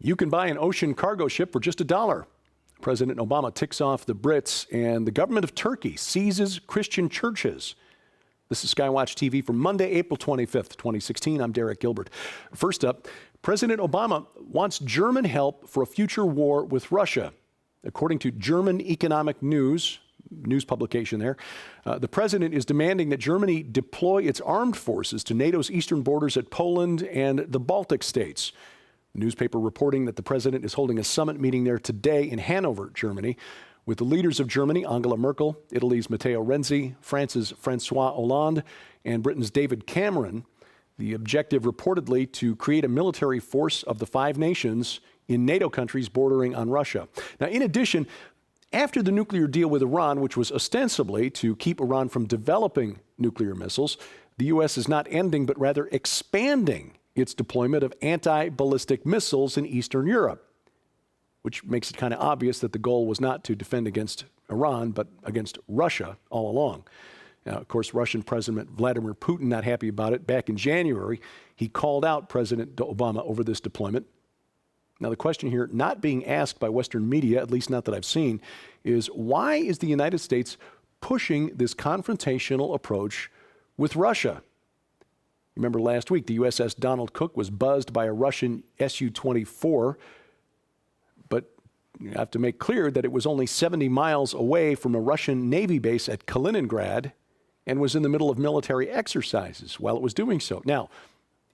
You can buy an ocean cargo ship for just $1. President Obama ticks off the Brits, and the government of Turkey seizes Christian churches. This is SkyWatch TV for Monday, April 25th, 2016. I'm Derek Gilbert. First up, President Obama wants German help for a future war with Russia. According to German Economic News publication there, the president is demanding that Germany deploy its armed forces to NATO's eastern borders at Poland and the Baltic states. The newspaper reporting that the president is holding a summit meeting there today in Hanover, Germany, with the leaders of Germany, Angela Merkel, Italy's Matteo Renzi, France's François Hollande, and Britain's David Cameron. The objective reportedly to create a military force of the 5 nations in NATO countries bordering on Russia. Now, in addition, after the nuclear deal with Iran, which was ostensibly to keep Iran from developing nuclear missiles, the U.S. is not ending but rather expanding its deployment of anti-ballistic missiles in Eastern Europe, which makes it kind of obvious that the goal was not to defend against Iran, but against Russia all along. Now, of course, Russian President Vladimir Putin not happy about it. Back in January, he called out President Obama over this deployment. Now, the question here, not being asked by Western media, at least not that I've seen, is why is the United States pushing this confrontational approach with Russia? Remember last week, the USS Donald Cook was buzzed by a Russian Su-24, but you have to make clear that it was only 70 miles away from a Russian Navy base at Kaliningrad and was in the middle of military exercises while it was doing so. Now,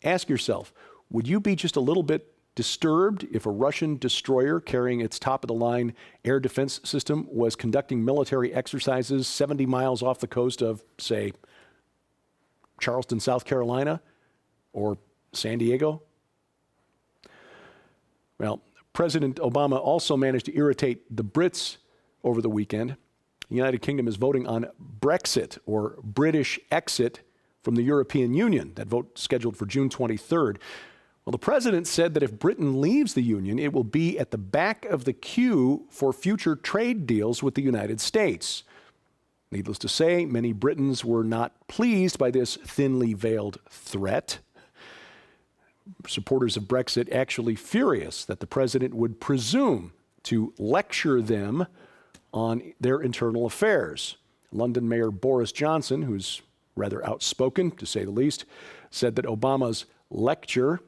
ask yourself, would you be just a little bit disturbed if a Russian destroyer carrying its top-of-the-line air defense system was conducting military exercises 70 miles off the coast of, say, Charleston, South Carolina, or San Diego? Well, President Obama also managed to irritate the Brits over the weekend. The United Kingdom is voting on Brexit, or British exit from the European Union. That vote scheduled for June 23rd. Well, the president said that if Britain leaves the Union, it will be at the back of the queue for future trade deals with the United States. Needless to say, many Britons were not pleased by this thinly veiled threat. Supporters of Brexit actually furious that the president would presume to lecture them on their internal affairs. London Mayor Boris Johnson, who's rather outspoken, to say the least, said that Obama's lecture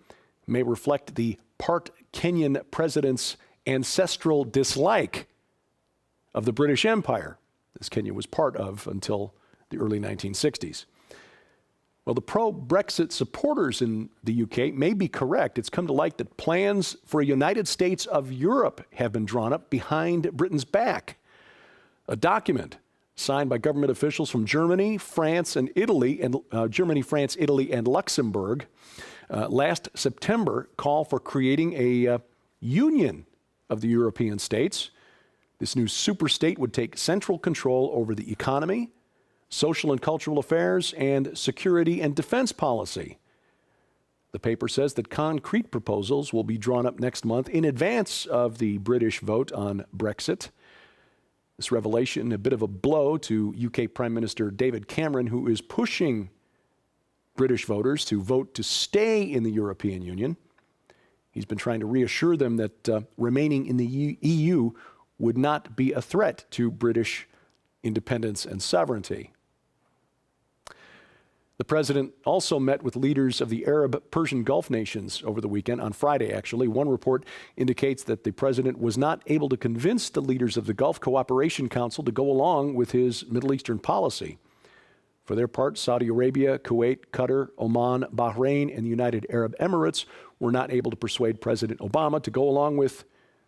may reflect the part Kenyan president's ancestral dislike of the British Empire, as Kenya was part of until the early 1960s. Well, the pro-Brexit supporters in the UK may be correct. It's come to light that plans for a United States of Europe have been drawn up behind Britain's back. A document signed by government officials from Germany, France, and Italy, and Luxembourg last September call for creating a union of the European states. This new superstate would take central control over the economy, social and cultural affairs, and security and defense policy. The paper says that concrete proposals will be drawn up next month in advance of the British vote on Brexit. This revelation, a bit of a blow to UK Prime Minister David Cameron, who is pushing British voters to vote to stay in the European Union. He's been trying to reassure them that remaining in the EU would not be a threat to British independence and sovereignty. The president also met with leaders of the Arab Persian Gulf nations over the weekend, on Friday actually. One report indicates that the president was not able to convince the leaders of the Gulf Cooperation Council to go along with his Middle Eastern policy. For their part, Saudi Arabia, Kuwait, Qatar, Oman, Bahrain, and the United Arab Emirates were not able to persuade President Obama to go along with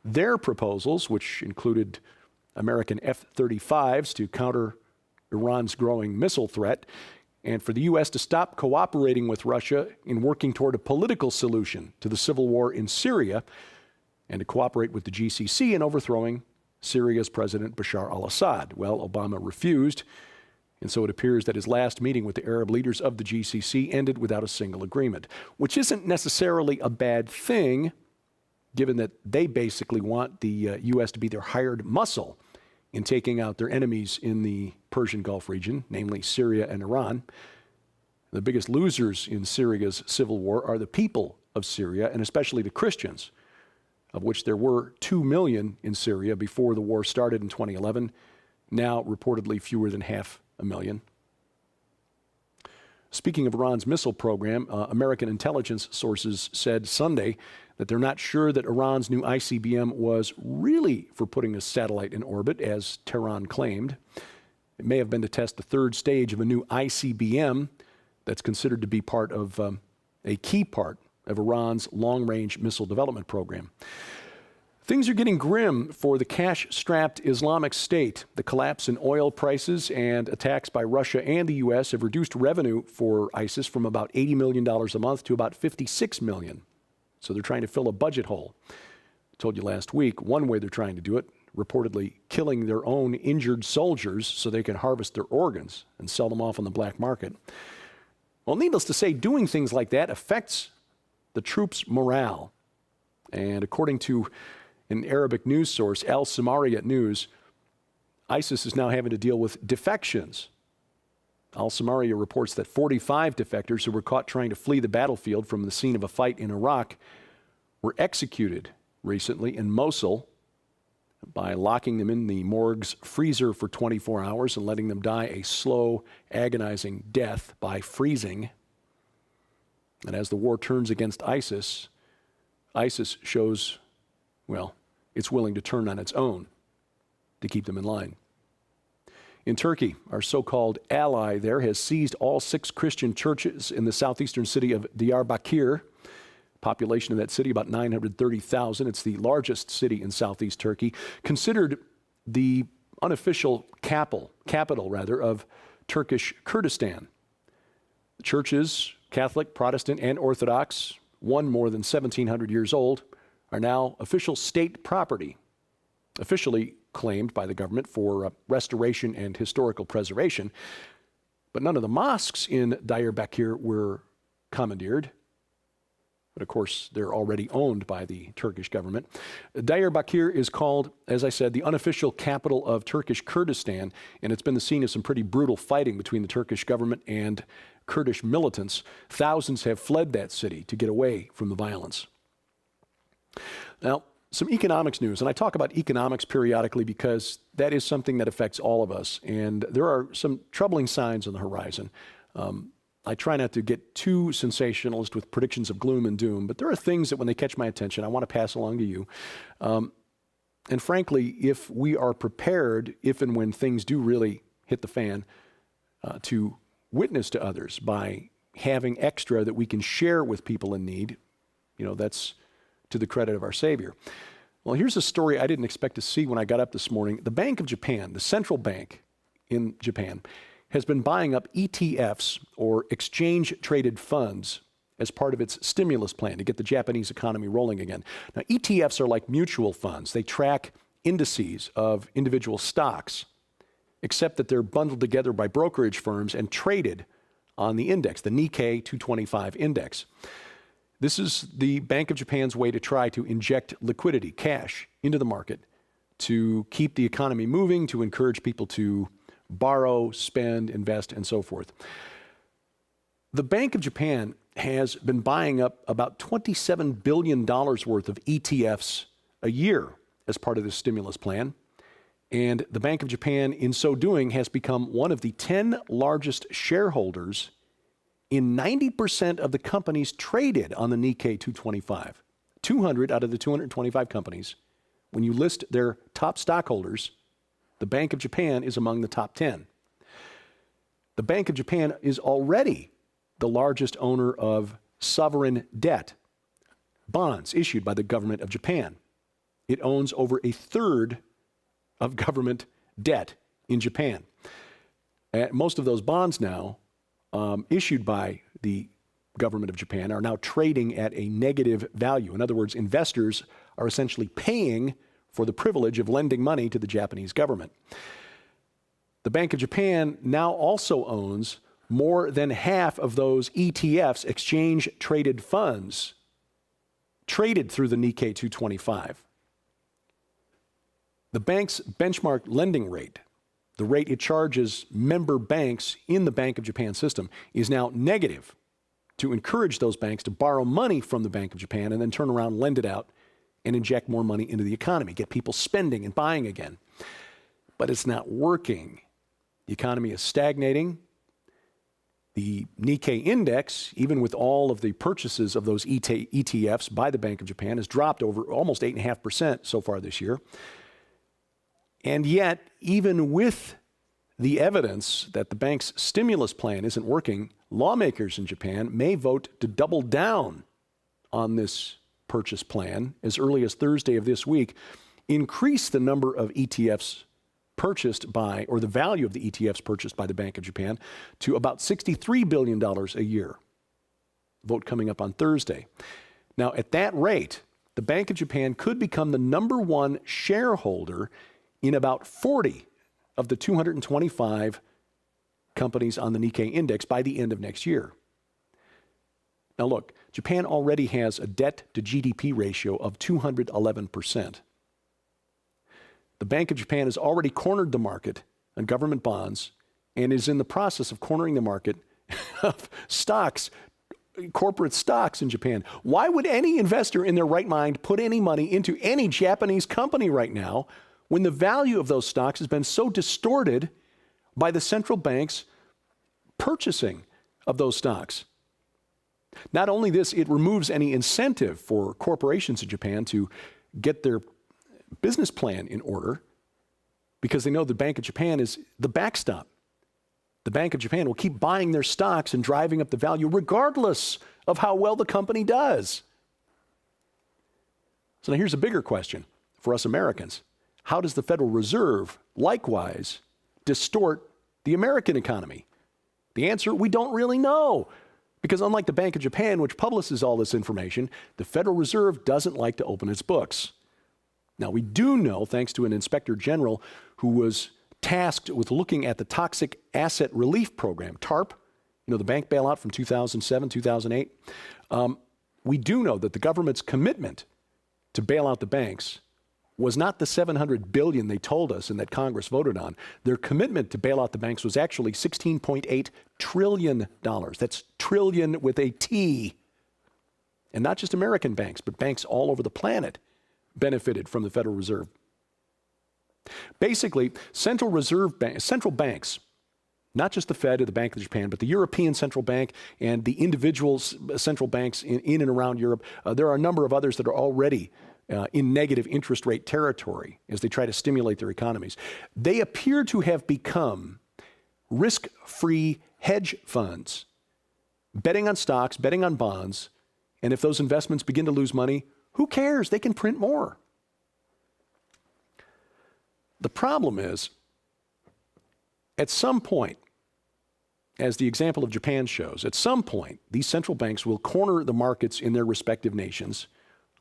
their proposals, which included American F-35s to counter Iran's growing missile threat, and for the U.S. to stop cooperating with Russia in working toward a political solution to the civil war in Syria, and to cooperate with the GCC in overthrowing Syria's President Bashar al-Assad. Well, Obama refused, and so it appears that his last meeting with the Arab leaders of the GCC ended without a single agreement, which isn't necessarily a bad thing, given that they basically want the U.S. to be their hired muscle in taking out their enemies in the Persian Gulf region, namely Syria and Iran. The biggest losers in Syria's civil war are the people of Syria, and especially the Christians. of which there were 2 million in Syria before the war started in 2011, now reportedly fewer than 500,000. Speaking of Iran's missile program, American intelligence sources said Sunday that they're not sure that Iran's new ICBM was really for putting a satellite in orbit, as Tehran claimed. It may have been to test the third stage of a new ICBM that's considered to be part of a key part of Iran's long-range missile development program. Things are getting grim for the cash-strapped Islamic State. The collapse in oil prices and attacks by Russia and the U.S. have reduced revenue for ISIS from about $80 million a month to about $56 million. So they're trying to fill a budget hole. I told you last week, one way they're trying to do it, reportedly killing their own injured soldiers so they can harvest their organs and sell them off on the black market. Well, needless to say, doing things like that affects the troops' morale. And according to an Arabic news source, Al Samaria News, ISIS is now having to deal with defections. Al Samaria reports that 45 defectors who were caught trying to flee the battlefield from the scene of a fight in Iraq were executed recently in Mosul by locking them in the morgue's freezer for 24 hours and letting them die a slow, agonizing death by freezing. And as the war turns against ISIS, ISIS shows, well, it's willing to turn on its own to keep them in line. In Turkey, our so-called ally there has seized all 6 Christian churches in the southeastern city of Diyarbakir. Population of that city, about 930,000. It's the largest city in southeast Turkey, considered the unofficial capital of Turkish Kurdistan. The churches, Catholic, Protestant, and Orthodox, one more than 1,700 years old, are now official state property, officially claimed by the government for restoration and historical preservation. But none of the mosques in Diyarbakir were commandeered. But of course, they're already owned by the Turkish government. Diyarbakir is called, as I said, the unofficial capital of Turkish Kurdistan, and it's been the scene of some pretty brutal fighting between the Turkish government and Kurdish militants. Thousands have fled that city to get away from the violence. Now, some economics news, and I talk about economics periodically because that is something that affects all of us, and there are some troubling signs on the horizon. I try not to get too sensationalist with predictions of gloom and doom, but there are things that when they catch my attention, I want to pass along to you. And frankly, if we are prepared, if and when things do really hit the fan, to witness to others by having extra that we can share with people in need, that's to the credit of our Savior. Well, here's a story I didn't expect to see when I got up this morning. The Bank of Japan, the central bank in Japan, has been buying up ETFs, or exchange-traded funds, as part of its stimulus plan to get the Japanese economy rolling again. Now, ETFs are like mutual funds. They track indices of individual stocks, except that they're bundled together by brokerage firms and traded on the index, the Nikkei 225 index. This is the Bank of Japan's way to try to inject liquidity, cash, into the market to keep the economy moving, to encourage people to borrow, spend, invest, and so forth. The Bank of Japan has been buying up about $27 billion worth of ETFs a year as part of this stimulus plan. And the Bank of Japan, in so doing, has become one of the 10 largest shareholders in 90% of the companies traded on the Nikkei 225. 200 out of the 225 companies, when you list their top stockholders, the Bank of Japan is among the top 10. The Bank of Japan is already the largest owner of sovereign debt, bonds issued by the government of Japan. It owns over a third of government debt in Japan. Most of those bonds now, issued by the government of Japan, are now trading at a negative value. In other words, investors are essentially paying for the privilege of lending money to the Japanese government. The Bank of Japan now also owns more than half of those ETFs, exchange-traded funds, traded through the Nikkei 225. The bank's benchmark lending rate, the rate it charges member banks in the Bank of Japan system, is now negative, to encourage those banks to borrow money from the Bank of Japan and then turn around and lend it out and inject more money into the economy, get people spending and buying again. But it's not working. The economy is stagnating. The Nikkei index, even with all of the purchases of those ETFs by the Bank of Japan, has dropped over almost 8.5% so far this year. And yet, even with the evidence that the bank's stimulus plan isn't working, lawmakers in Japan may vote to double down on this purchase plan as early as Thursday of this week, increase the number of ETFs purchased by, or the value of the ETFs purchased by the Bank of Japan to about $63 billion a year. Vote coming up on Thursday. Now, at that rate, the Bank of Japan could become the #1 shareholder in about 40 of the 225 companies on the Nikkei index by the end of next year. Now look, Japan already has a debt to GDP ratio of 211%. The Bank of Japan has already cornered the market on government bonds and is in the process of cornering the market of stocks, corporate stocks in Japan. Why would any investor in their right mind put any money into any Japanese company right now when the value of those stocks has been so distorted by the central bank's purchasing of those stocks? Not only this, it removes any incentive for corporations in Japan to get their business plan in order because they know the Bank of Japan is the backstop. The Bank of Japan will keep buying their stocks and driving up the value regardless of how well the company does. So now here's a bigger question for us Americans. How does the Federal Reserve likewise distort the American economy? The answer, we don't really know. Because unlike the Bank of Japan, which publishes all this information, the Federal Reserve doesn't like to open its books. Now, we do know, thanks to an inspector general who was tasked with looking at the Toxic Asset Relief Program, TARP, the bank bailout from 2007, 2008. We do know that the government's commitment to bail out the banks was not the $700 billion they told us and that Congress voted on. Their commitment to bail out the banks was actually $16.8 trillion. That's trillion with a T. And not just American banks, but banks all over the planet benefited from the Federal Reserve. Basically, central banks, not just the Fed or the Bank of Japan, but the European Central Bank and the individual central banks in and around Europe, there are a number of others that are already in negative interest rate territory as they try to stimulate their economies. They appear to have become risk-free hedge funds, betting on stocks, betting on bonds, and if those investments begin to lose money, who cares? They can print more. The problem is, at some point, as the example of Japan shows, at some point, these central banks will corner the markets in their respective nations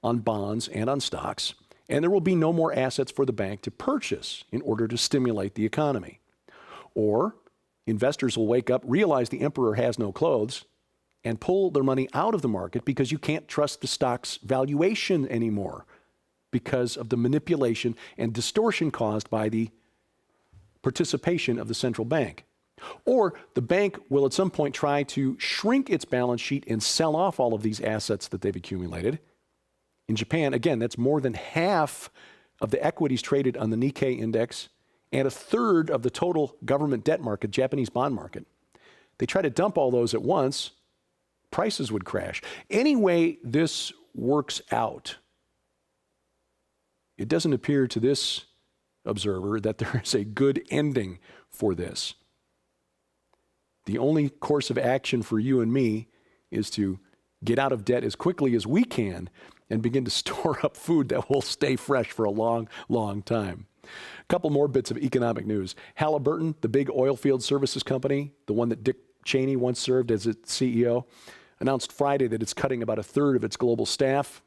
on bonds and on stocks, and there will be no more assets for the bank to purchase in order to stimulate the economy. Or investors will wake up, realize the emperor has no clothes, and pull their money out of the market because you can't trust the stock's valuation anymore because of the manipulation and distortion caused by the participation of the central bank. Or the bank will at some point try to shrink its balance sheet and sell off all of these assets that they've accumulated. In Japan, again, that's more than half of the equities traded on the Nikkei index and a third of the total government debt market, Japanese bond market. They try to dump all those at once, prices would crash. Any way this works out, it doesn't appear to this observer that there is a good ending for this. The only course of action for you and me is to get out of debt as quickly as we can and begin to store up food that will stay fresh for a long, long time. A couple more bits of economic news. Halliburton, the big oil field services company, the one that Dick Cheney once served as its CEO, announced Friday that it's cutting about a third of its global staff,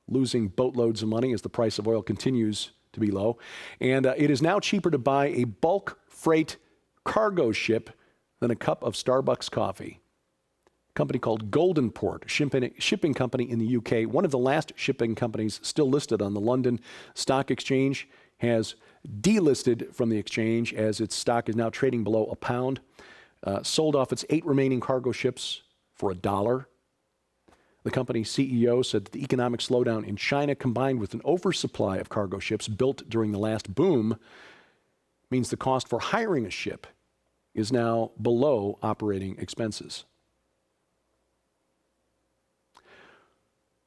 losing boatloads of money as the price of oil continues to be low. And it is now cheaper to buy a bulk freight cargo ship than a cup of Starbucks coffee. A company called Goldenport, shipping company in the UK, one of the last shipping companies still listed on the London Stock Exchange, has delisted from the exchange as its stock is now trading below £1. Sold off its 8 remaining cargo ships for $1. The company's CEO said that the economic slowdown in China, combined with an oversupply of cargo ships built during the last boom, means the cost for hiring a ship is now below operating expenses.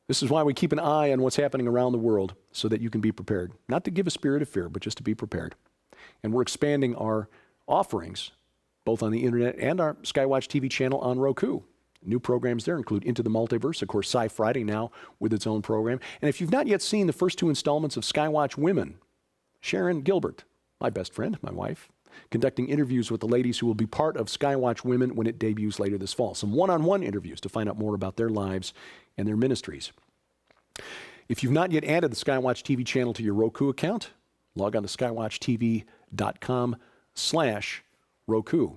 This is why we keep an eye on what's happening around the world so that you can be prepared. Not to give a spirit of fear, but just to be prepared. And we're expanding our offerings, both on the internet and our SkyWatch TV channel on Roku. New programs there include Into the Multiverse, of course, Sci Friday now with its own program. And if you've not yet seen the first 2 installments of SkyWatch Women, Sharon Gilbert, my best friend, my wife, conducting interviews with the ladies who will be part of SkyWatch Women when it debuts later this fall. Some one-on-one interviews to find out more about their lives and their ministries. If you've not yet added the SkyWatch TV channel to your Roku account, log on to skywatchtv.com/Roku.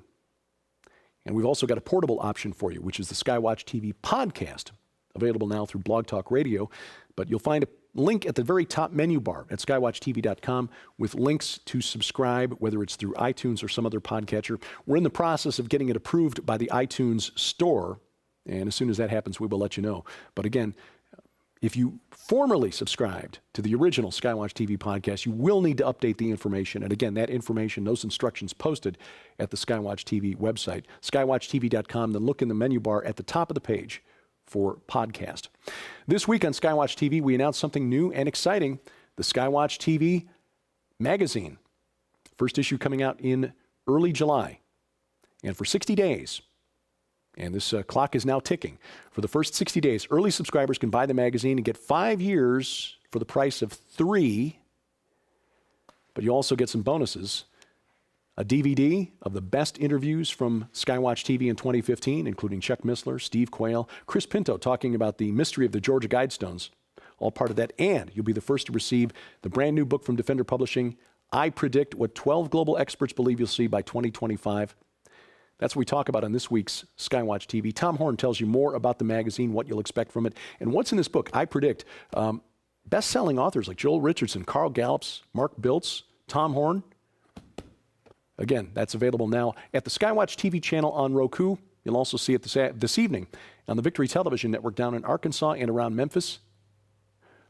And we've also got a portable option for you, which is the SkyWatch TV podcast, available now through Blog Talk Radio. But you'll find a link at the very top menu bar at skywatchtv.com with links to subscribe, whether it's through iTunes or some other podcatcher. We're in the process of getting it approved by the iTunes store, and as soon as that happens, we will let you know. But again, if you formerly subscribed to the original SkyWatch TV podcast, you will need to update the information. And again, that information, those instructions posted at the SkyWatch TV website, skywatchtv.com, then look in the menu bar at the top of the page for podcast. This week on SkyWatch TV, we announced something new and exciting, the SkyWatch TV magazine. First issue coming out in early July. And for 60 days, and this clock is now ticking. For the first 60 days, early subscribers can buy the magazine and get 5 years for the price of 3. But you also get some bonuses. A DVD of the best interviews from SkyWatch TV in 2015, including Chuck Missler, Steve Quayle, Chris Pinto talking about the mystery of the Georgia Guidestones. All part of that. And you'll be the first to receive the brand new book from Defender Publishing, I Predict What 12 Global Experts Believe You'll See by 2025. That's what we talk about on this week's SkyWatch TV. Tom Horn tells you more about the magazine, what you'll expect from it, and what's in this book. I predict best-selling authors like Joel Richardson, Carl Gallups, Mark Biltz, Tom Horn. Again, that's available now at the SkyWatch TV channel on Roku. You'll also see it this evening on the Victory Television Network down in Arkansas and around Memphis.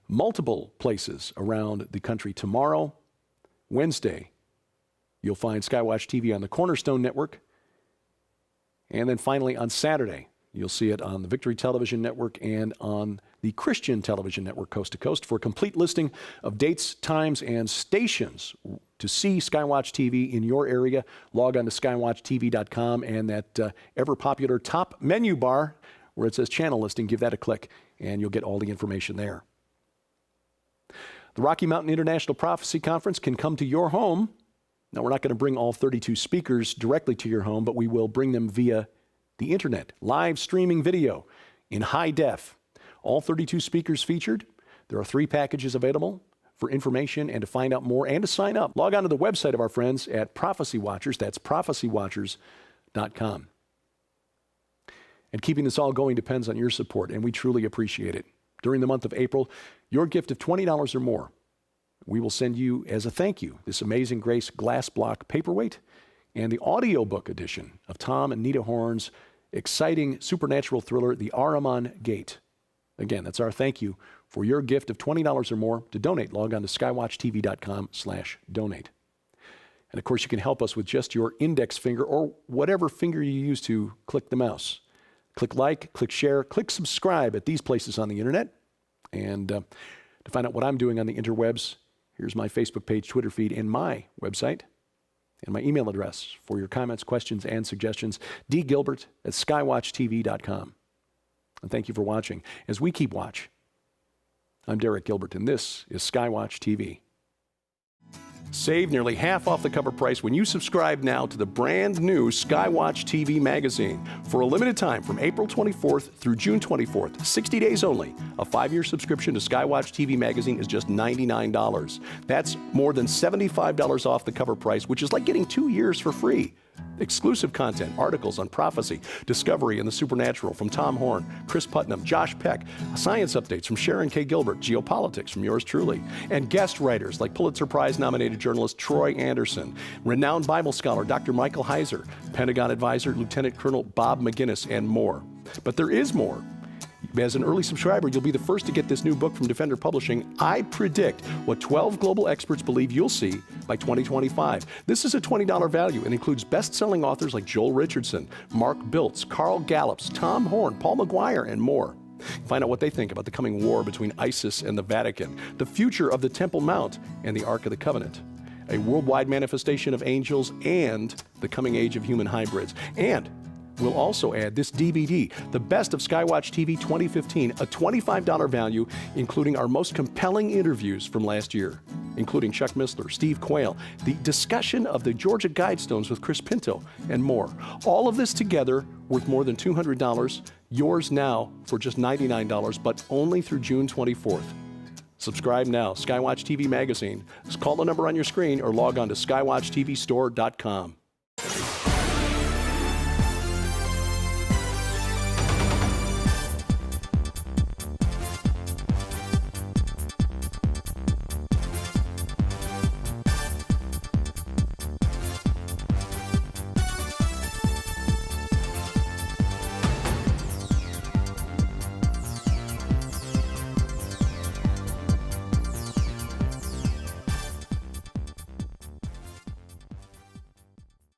Multiple places around the country tomorrow. Wednesday, you'll find SkyWatch TV on the Cornerstone Network. And then finally on Saturday, you'll see it on the Victory Television Network and on the Christian Television Network coast to coast. For a complete listing of dates, times, and stations to see SkyWatch TV in your area, log on to skywatchtv.com and that ever-popular top menu bar where it says channel listing, give that a click and you'll get all the information there. The Rocky Mountain International Prophecy Conference can come to your home. Now, we're not going to bring all 32 speakers directly to your home, but we will bring them via the internet, live streaming video in high def. All 32 speakers featured. There are 3 packages available. For information and to find out more and to sign up, log on to the website of our friends at Prophecy Watchers. That's prophecywatchers.com. And keeping this all going depends on your support, and we truly appreciate it. During the month of April, your gift of $20 or more, we will send you, as a thank you, this Amazing Grace glass block paperweight and the audiobook edition of Tom and Nita Horn's exciting supernatural thriller, The Ahriman Gate. Again, that's our thank you for your gift of $20 or more. To donate, log on to skywatchtv.com/donate. And of course, you can help us with just your index finger or whatever finger you use to click the mouse. Click like, click share, click subscribe at these places on the internet. And to find out what I'm doing on the interwebs, here's my Facebook page, Twitter feed, and my website, and my email address for your comments, questions, and suggestions, dgilbert@skywatchtv.com. And thank you for watching. As we keep watch, I'm Derek Gilbert, and this is SkyWatch TV. Save nearly half off the cover price when you subscribe now to the brand new SkyWatch TV magazine. For a limited time from April 24th through June 24th, 60 days only, a 5-year subscription to SkyWatch TV magazine is just $99. That's more than $75 off the cover price, which is like getting 2 years for free. Exclusive content, articles on prophecy, discovery, and the supernatural from Tom Horn, Chris Putnam, Josh Peck, science updates from Sharon K. Gilbert, geopolitics from yours truly, and guest writers like Pulitzer Prize-nominated journalist Troy Anderson, renowned Bible scholar Dr. Michael Heiser, Pentagon advisor Lieutenant Colonel Bob McGinnis, and more. But there is more. As an early subscriber, you'll be the first to get this new book from Defender Publishing. I predict what 12 global experts believe you'll see by 2025. This is a $20 value and includes best-selling authors like Joel Richardson, Mark Biltz, Carl Gallups, Tom Horn, Paul McGuire, and more. Find out what they think about the coming war between ISIS and the Vatican, the future of the Temple Mount and the Ark of the Covenant, a worldwide manifestation of angels, and the coming age of human hybrids. And we'll also add this DVD, The Best of SkyWatch TV 2015, a $25 value, including our most compelling interviews from last year, including Chuck Missler, Steve Quayle, the discussion of the Georgia Guidestones with Chris Pinto, and more. All of this together worth more than $200, yours now for just $99, but only through June 24th. Subscribe now, SkyWatch TV Magazine. Just call the number on your screen or log on to skywatchtvstore.com.